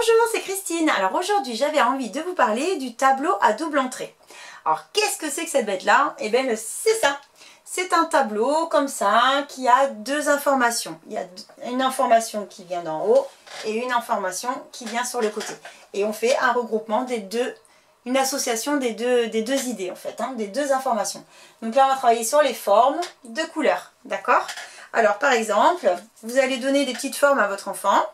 Bonjour, c'est Christine. Alors aujourd'hui, j'avais envie de vous parler du tableau à double entrée. Alors, qu'est-ce que c'est que cette bête-là? Eh bien, c'est ça. C'est un tableau comme ça qui a deux informations. Il y a une information qui vient d'en haut et une information qui vient sur le côté. Et on fait un regroupement des deux, une association des deux idées en fait, des deux informations. Donc là, on va travailler sur les formes de couleurs, d'accord? Alors, par exemple, vous allez donner des petites formes à votre enfant.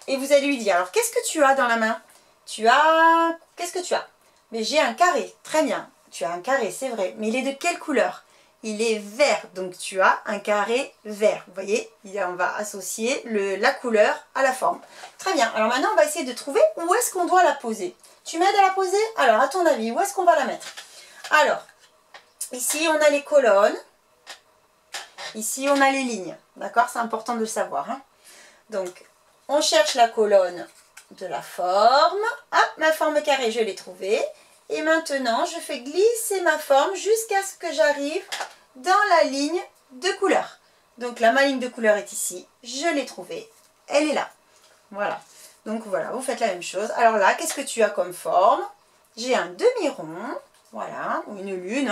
Et vous allez lui dire, alors qu'est-ce que tu as dans la main? Qu'est-ce que tu as? Mais j'ai un carré, très bien. Tu as un carré, c'est vrai. Mais il est de quelle couleur? Il est vert, donc tu as un carré vert. Vous voyez, on va associer la couleur à la forme. Très bien, alors maintenant on va essayer de trouver où est-ce qu'on doit la poser. Tu m'aides à la poser? Alors, à ton avis, où est-ce qu'on va la mettre? Alors, ici on a les colonnes. Ici on a les lignes. D'accord? C'est important de le savoir. Donc, on cherche la colonne de la forme. Ah, ma forme carrée, je l'ai trouvée. Et maintenant, je fais glisser ma forme jusqu'à ce que j'arrive dans la ligne de couleur. Donc là, ma ligne de couleur est ici. Je l'ai trouvée. Elle est là. Voilà. Donc voilà, vous faites la même chose. Alors là, qu'est-ce que tu as comme forme? J'ai un demi-rond. Voilà, ou une lune.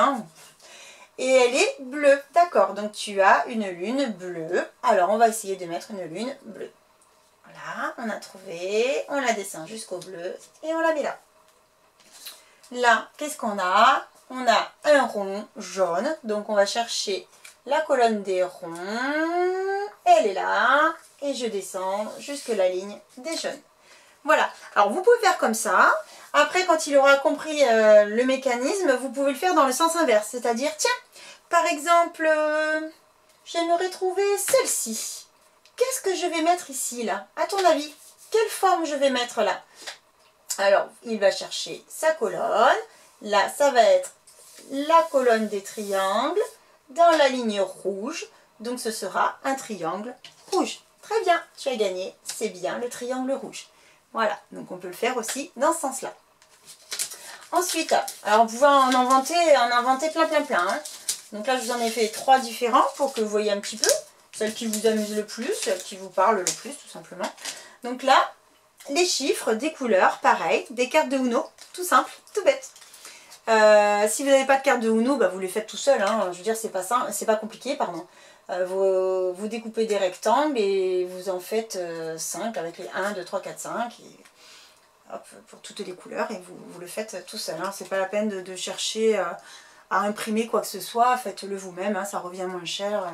Et elle est bleue. D'accord, donc tu as une lune bleue. Alors, on va essayer de mettre une lune bleue. Voilà, on a trouvé, on la descend jusqu'au bleu et on la met là. Là, qu'est-ce qu'on a? On a un rond jaune, donc on va chercher la colonne des ronds. Elle est là et je descends jusque la ligne des jaunes. Voilà, alors vous pouvez faire comme ça. Après, quand il aura compris le mécanisme, vous pouvez le faire dans le sens inverse. C'est-à-dire, tiens, par exemple, j'aimerais trouver celle-ci. Qu'est-ce que je vais mettre ici, là? À ton avis, quelle forme je vais mettre là? Alors, il va chercher sa colonne. Là, ça va être la colonne des triangles dans la ligne rouge. Donc, ce sera un triangle rouge. Très bien, tu as gagné. C'est bien le triangle rouge. Voilà, donc on peut le faire aussi dans ce sens-là. Ensuite, alors vous pouvez en inventer plein. Donc là, je vous en ai fait 3 différents pour que vous voyez un petit peu. Celle qui vous amuse le plus, celle qui vous parle le plus, tout simplement. Donc là, les chiffres, des couleurs, pareil, des cartes de Uno, tout simple, tout bête. Si vous n'avez pas de carte de Uno, bah vous les faites tout seul. Je veux dire, c'est pas compliqué, pardon. Vous découpez des rectangles et vous en faites 5 avec les 1, 2, 3, 4, 5. Et hop, pour toutes les couleurs, et vous le faites tout seul. C'est pas la peine de chercher à imprimer quoi que ce soit. Faites-le vous-même, ça revient moins cher.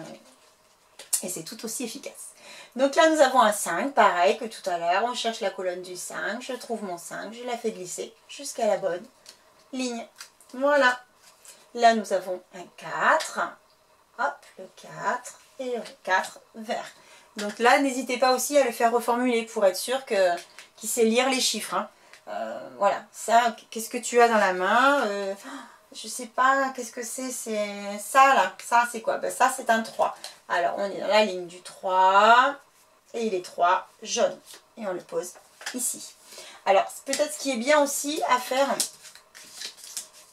Et c'est tout aussi efficace. Donc là, nous avons un 5, pareil que tout à l'heure. On cherche la colonne du 5. Je trouve mon 5. Je la fais glisser jusqu'à la bonne ligne. Voilà. Là, nous avons un 4. Hop, le 4. Et le 4 vert. Donc là, n'hésitez pas aussi à le faire reformuler pour être sûr qu'il sait lire les chiffres. Voilà. Ça, qu'est-ce que tu as dans la main? Je sais pas, qu'est-ce que c'est? C'est ça là. Ça, c'est quoi? Ça, c'est un 3. Alors, on est dans la ligne du 3. Et il est 3 jaune. Et on le pose ici. Alors, peut-être ce qui est bien aussi à faire,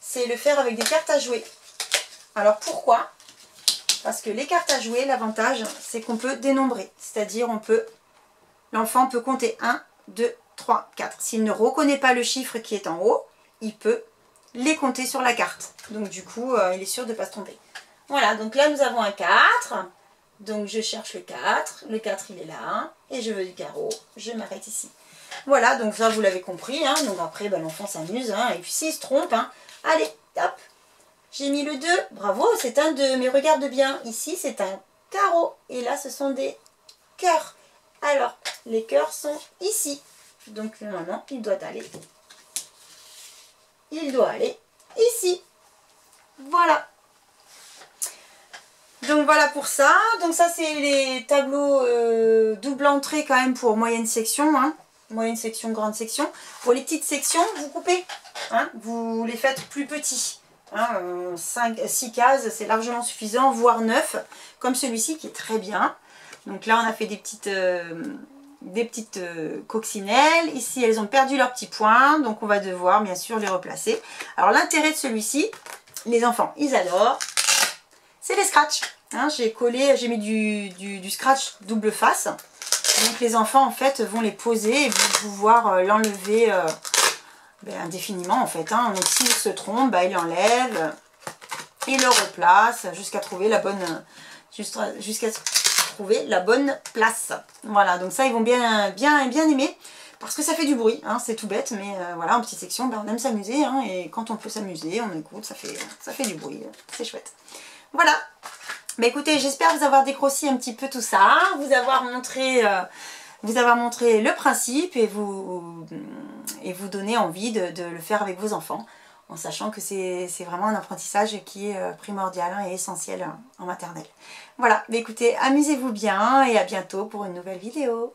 c'est le faire avec des cartes à jouer. Alors, pourquoi? Parce que les cartes à jouer, l'avantage, c'est qu'on peut dénombrer. C'est-à-dire, l'enfant peut compter 1, 2, 3, 4. S'il ne reconnaît pas le chiffre qui est en haut, il peut les compter sur la carte. Donc du coup, il est sûr de ne pas se tromper. Voilà, donc là nous avons un 4. Donc je cherche le 4. Le 4 il est là. Et je veux du carreau. Je m'arrête ici. Voilà, donc ça vous l'avez compris. Donc après, l'enfant s'amuse. Et puis s'il se trompe, allez, hop. J'ai mis le 2. Bravo, c'est un 2. Mais regarde bien, ici c'est un carreau. Et là ce sont des cœurs. Alors, les cœurs sont ici. Donc normalement, il doit aller ici. Voilà. Donc voilà pour ça. Donc ça c'est les tableaux double entrée quand même pour moyenne section. Moyenne section, grande section. Pour les petites sections, vous coupez. Vous les faites plus petits. 6 cases, c'est largement suffisant, voire 9. Comme celui-ci qui est très bien. Donc là on a fait des petites coccinelles. Ici, elles ont perdu leurs petits points. Donc, on va devoir, bien sûr, les replacer. Alors, l'intérêt de celui-ci, les enfants, ils adorent, c'est les scratchs. J'ai mis du scratch double face. Donc les enfants en fait vont les poser et vont pouvoir l'enlever indéfiniment en fait. Hein. Donc s'ils se trompent, ils l'enlèvent, ils le replacent jusqu'à trouver la bonne trouver la bonne place. Voilà, donc ça ils vont bien aimer. Parce que ça fait du bruit, hein, c'est tout bête, mais voilà, en petite section, on aime s'amuser, hein, et quand on peut s'amuser, on écoute, ça fait du bruit, c'est chouette. Voilà, bah écoutez, j'espère vous avoir dégrossi un petit peu tout ça, vous avoir montré le principe et vous donner envie de le faire avec vos enfants, en sachant que c'est vraiment un apprentissage qui est primordial, hein, et essentiel en maternelle. Voilà, bah écoutez, amusez-vous bien et à bientôt pour une nouvelle vidéo.